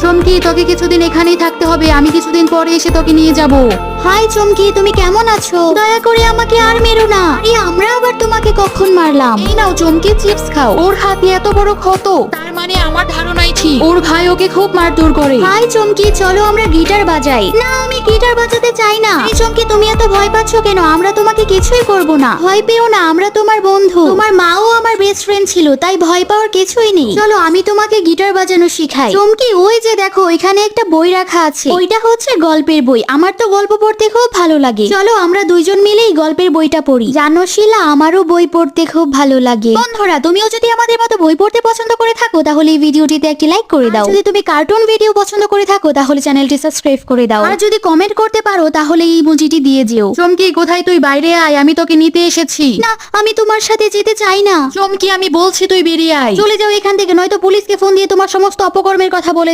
চমকি, তোকে কিছুদিন এখানেই থাকতে হবে, আমি কিছুদিন পরে এসে তোকে নিয়ে যাব। হাই চমকি, তুমি কেমন আছো? দয়া করে আমাকে আর মেরো না। আরে আমরা আবার তোমাকে কখন মারলাম? এই নাও চমকি, চিপস খাও। ওর হাতে এত বড় ক্ষত, তার মানে আমার ধারণাই ঠিক ওর ভাই ওকে খুব মারধর করে। হাই চমকি, চলো আমরা গিটার বাজাই। না, আমি গিটার বাজাতে চাই না। এই চমকি, তুমি এত ভয় পাচ্ছ কেন? আমরা তোমাকে কিছুই করব না, ভয় পেও না, আমরা তোমার বন্ধু। তোমার মাও আমার বেস্ট ফ্রেন্ড ছিল, তাই ভয় পাওয়ার কিছুই নেই। চলো আমি তোমাকে গিটার বাজানো শিখাই। চমকি, ওই যে দেখো, এখানে একটা বই রাখা আছে, ওইটা হচ্ছে গল্পের বই। আমার তো গল্প পড়তে খুব ভালো লাগে। চলো আমরা দুইজন মিলেই গল্পের বইটা পড়ি। জানো শিলা, আমারও বই পড়তে খুব ভালো লাগে। বন্ধুরা, তুমিও যদি আমাদের মতো বই পড়তে পছন্দ করে থাকো তাহলে এই ভিডিওটিতে একটি লাইক করে দাও। যদি তুমি কার্টুন ভিডিও পছন্দ করে থাকো তাহলে চ্যানেলটি সাবস্ক্রাইব করে দাও। আর যদি কমেন্ট করতে পারো তাহলে এই ইমোজিটি দিয়ে যেও। চমকি, কোথায় তুই? বাইরে আয়, আমি তোকে নিতে এসেছি। না, আমি তোমার সাথে যেতে চাই না। চমকি, আমি বলছি তুই বেরিয়ে আয়। চলে যাও এখান থেকে, নয়তো পুলিশকে ফোন দিয়ে তোমার সমস্ত অপকর্মের কথা বলে দিই।